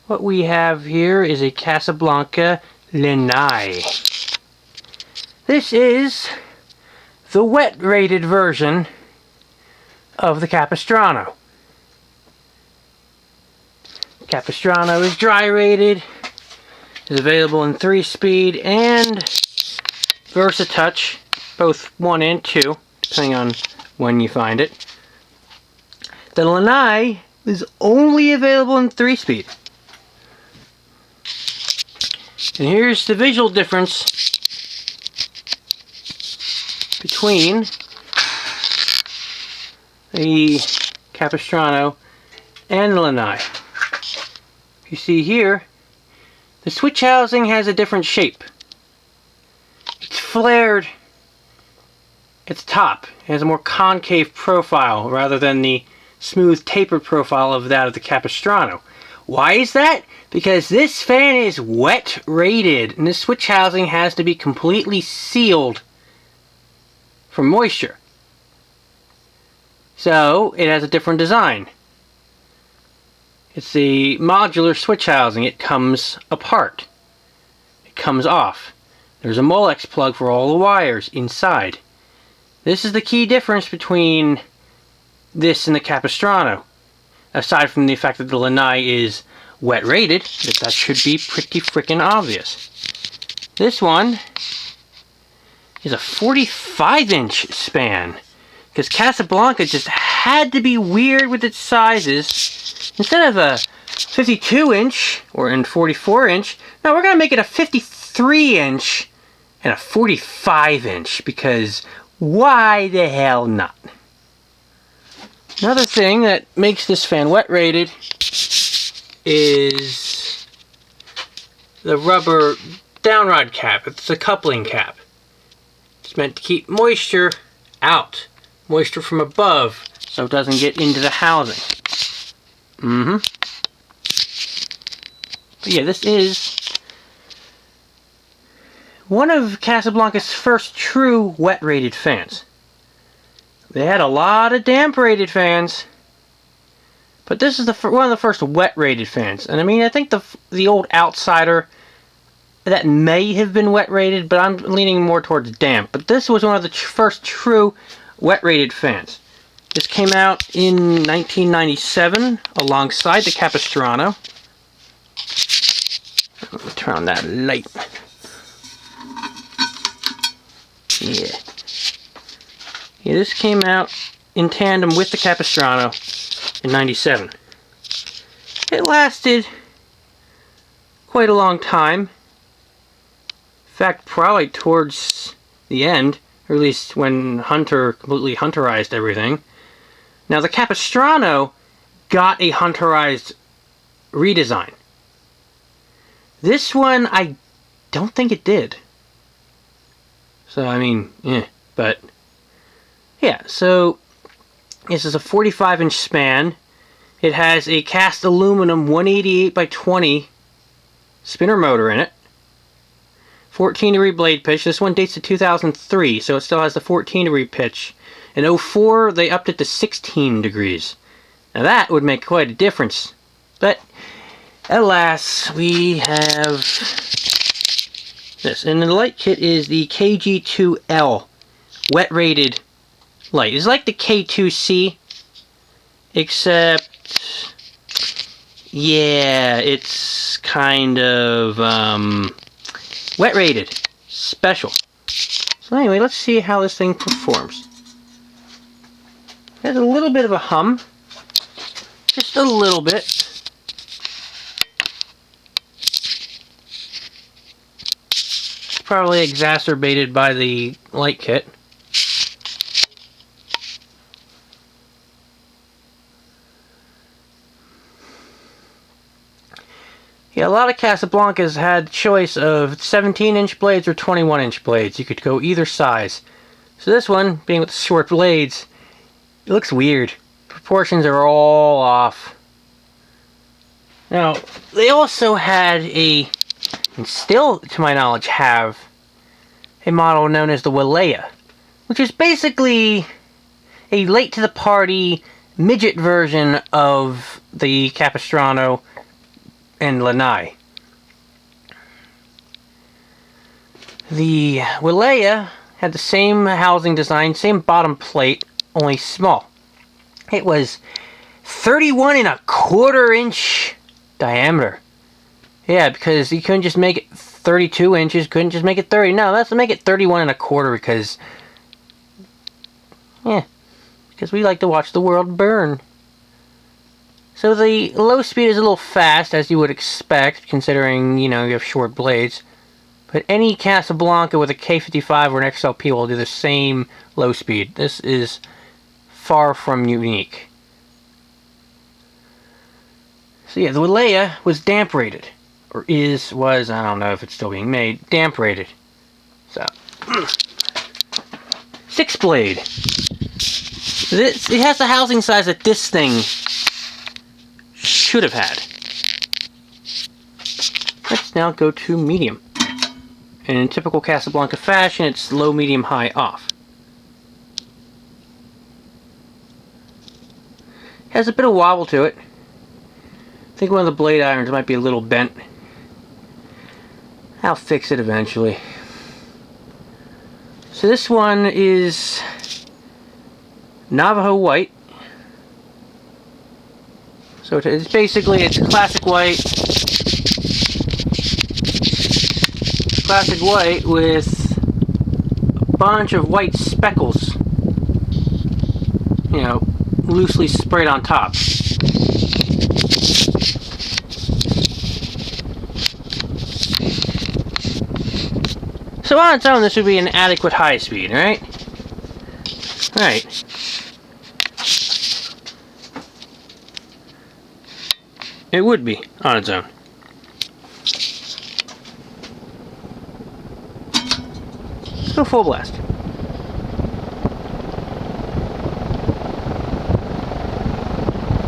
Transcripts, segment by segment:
What we have here is a Casablanca Lanai. This is the wet rated version of the Capistrano. Capistrano is dry rated, is available in 3-speed and Versatouch, both 1 and 2, depending on when you find it. The Lanai is only available in 3-speed. And here's the visual difference between the Capistrano and the Lanai. You see here, the switch housing has a different shape. It's flared at the top. It has a more concave profile rather than the smooth tapered profile of that of the Capistrano. Why is that? Because this fan is wet rated and the switch housing has to be completely sealed from moisture. So it has a different design. It's the modular switch housing. It comes apart. It comes off. There's a Molex plug for all the wires inside. This is the key difference between this and the Capistrano. Aside from the fact that the Lanai is wet rated, that should be pretty freaking obvious. This one is a 45-inch span, because Casablanca just had to be weird with its sizes. Instead of a 52-inch or in 44-inch, now we're going to make it a 53-inch and a 45-inch, because why the hell not? Another thing that makes this fan wet rated is the rubber downrod cap. It's a coupling cap. It's meant to keep moisture out, moisture from above, so it doesn't get into the housing. But yeah, this is one of Casablanca's first true wet rated fans. They had a lot of damp rated fans, but this is one of the first wet rated fans. And I mean, I think the old Outsider, that may have been wet rated, but I'm leaning more towards damp. But this was one of the first true wet rated fans. This came out in 1997 alongside the Capistrano. Let me turn on that light. Yeah, this came out in tandem with the Capistrano in 97. It lasted quite a long time. In fact, probably towards the end, or at least when Hunter completely hunterized everything. Now, the Capistrano got a hunterized redesign. This one, I don't think it did. So, I mean, but yeah, so this is a 45-inch span. It has a cast aluminum 188 by 20 spinner motor in it. 14-degree blade pitch. This one dates to 2003, so it still has the 14-degree pitch. In 2004, they upped it to 16 degrees. Now that would make quite a difference. But, alas, we have this. And the light kit is the KG2L wet-rated light. It's like the K2C, except, yeah, it's kind of wet-rated, special. So anyway, let's see how this thing performs. It has a little bit of a hum, just a little bit. It's probably exacerbated by the light kit. Yeah, a lot of Casablancas had choice of 17-inch blades or 21-inch blades. You could go either size. So this one, being with the short blades, it looks weird. Proportions are all off. Now, they also had and still, to my knowledge, have a model known as the Walea, which is basically a late-to-the-party midget version of the Capistrano and Lanai. The Wilaya had the same housing design, same bottom plate, only small. It was 31.25 inch diameter. Yeah, because you couldn't just make it 32 inches, couldn't just make it 30. No, let's make it 31.25 because, because we like to watch the world burn. So the low speed is a little fast, as you would expect, considering, you have short blades. But any Casablanca with a K55 or an XLP will do the same low speed. This is far from unique. So yeah, the Wilaya was damp rated. Or was, I don't know if it's still being made, damp rated. So, 6 blade. It has the housing size that this thing should have had. Let's now go to medium. And in typical Casablanca fashion, it's low, medium, high, off. Has a bit of wobble to it. I think one of the blade irons might be a little bent. I'll fix it eventually. So this one is Navajo white. So it's basically, it's classic white. Classic white with a bunch of white speckles. Loosely sprayed on top. So on its own, this would be an adequate high speed, right? Right. It would be on its own. Let's go full blast.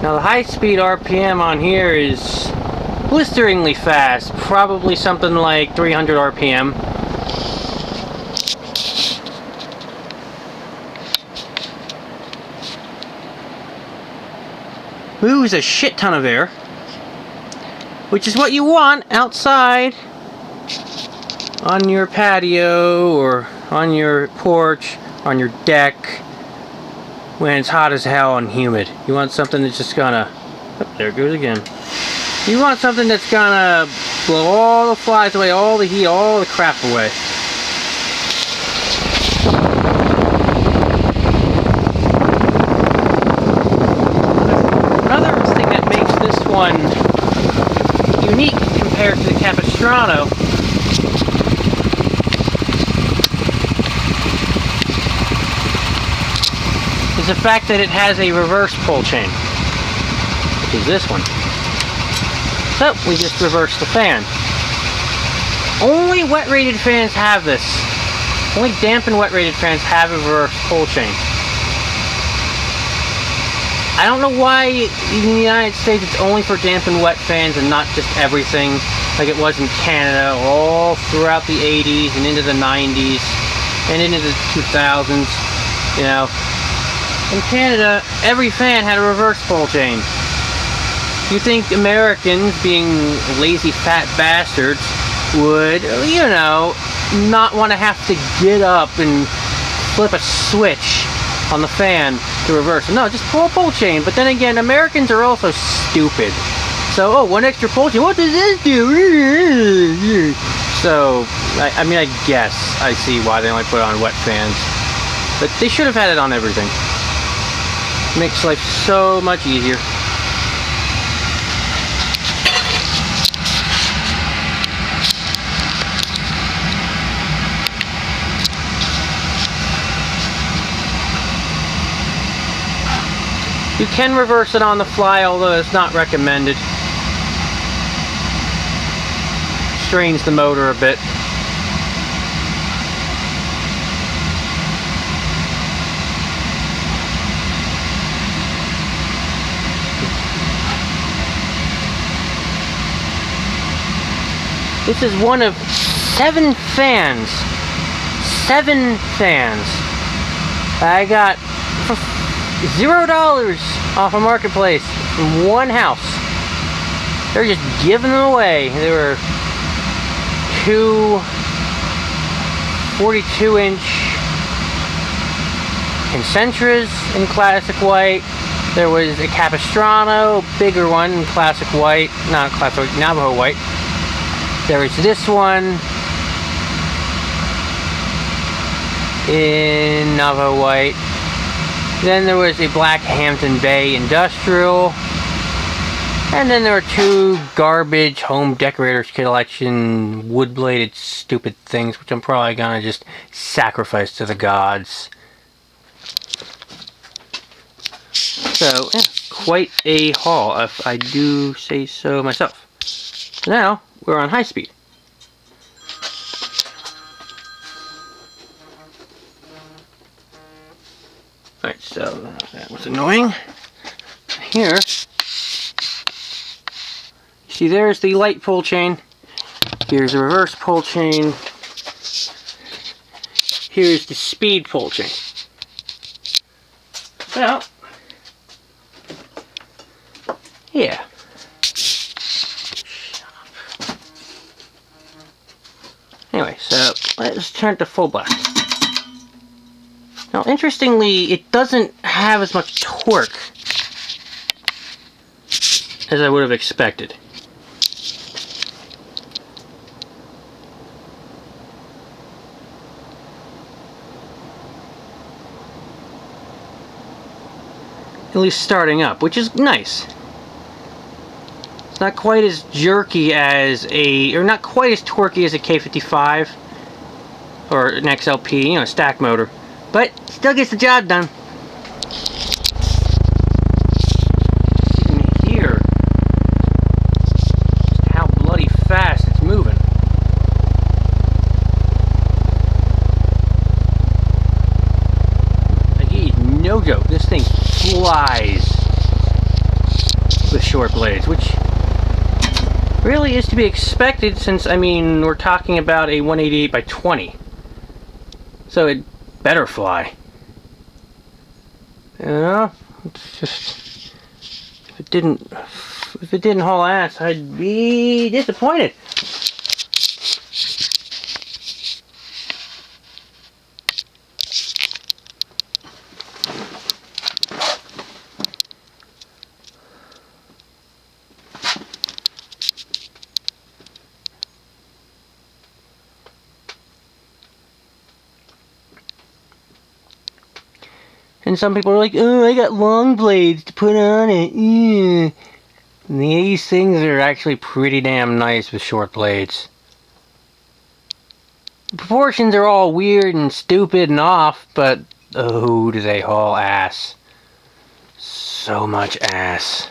Now the high speed RPM on here is blisteringly fast, probably something like 300 RPM. Moves a shit ton of air, which is what you want outside on your patio or on your porch, on your deck, when it's hot as hell and humid. You want something that's just gonna, oh, there it goes again. You want something that's gonna blow all the flies away, all the heat, all the crap away. Another thing that makes this one unique compared to the Capistrano is the fact that it has a reverse pull chain, which is this one. So we just reverse the fan. Only wet rated fans have this. Only damp and wet rated fans have a reverse pull chain. I don't know why in the United States it's only for damp and wet fans and not just everything like it was in Canada all throughout the 80s and into the 90s and into the 2000s. In Canada, every fan had a reverse pull chain. You think Americans, being lazy fat bastards, would, not want to have to get up and flip a switch on the fan to reverse it. No, just pull a pull chain. But then again, Americans are also stupid. So, one extra pull chain, what does this do? So, I guess I see why they only put it on wet fans. But they should have had it on everything. Makes life so much easier. You can reverse it on the fly, although it's not recommended. Strains the motor a bit. This is one of 7 fans. 7 fans I got for $0 off a marketplace from one house. They're just giving them away. There were two 42-inch Concentras in classic white. There was a Capistrano, bigger one in classic white, not classic, Navajo white. There was this one in Navajo white. Then there was a black Hampton Bay Industrial. And then there were two garbage home decorators collection wood-bladed stupid things, which I'm probably gonna just sacrifice to the gods. So, yeah, quite a haul, if I do say so myself. So now, we're on high speed. Alright, so that was annoying. Here, see, there's the light pull chain. Here's the reverse pull chain. Here's the speed pull chain. Well, yeah. Anyway, so let's turn it to full blast. Now, interestingly, it doesn't have as much torque as I would have expected. At least starting up, which is nice. It's not quite as jerky as or not quite as torquey as a K55 or an XLP, you know, stack motor, but still gets the job done. You can hear just how bloody fast it's moving. Like, no joke, this thing flies with short blades, which really is to be expected since, I mean, we're talking about a 188 by 20. So it better fly. Yeah, it's just, if it didn't haul ass, I'd be disappointed. And some people are like, oh, I got long blades to put on it. And these things are actually pretty damn nice with short blades. The proportions are all weird and stupid and off, but oh, do they haul ass. So much ass.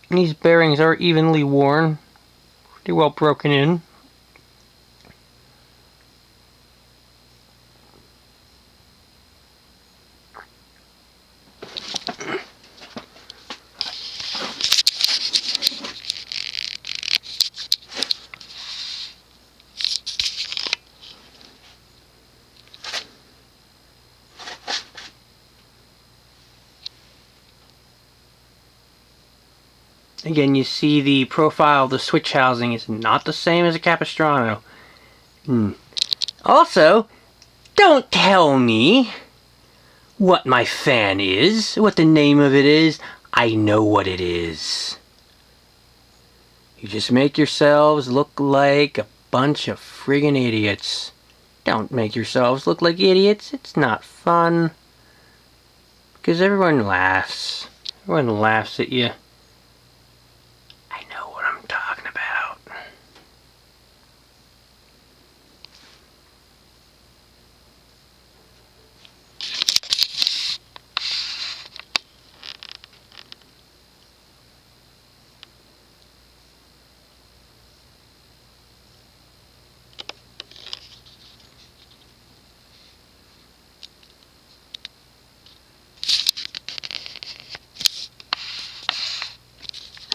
These bearings are evenly worn, pretty well broken in. Again, you see the profile of the switch housing is not the same as a Capistrano. Also, don't tell me what my fan is, what the name of it is. I know what it is. You just make yourselves look like a bunch of friggin' idiots. Don't make yourselves look like idiots. It's not fun. Because everyone laughs. Everyone laughs at you. I know what I'm talking about.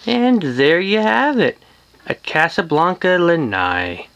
And there you have it, a Casablanca Lanai.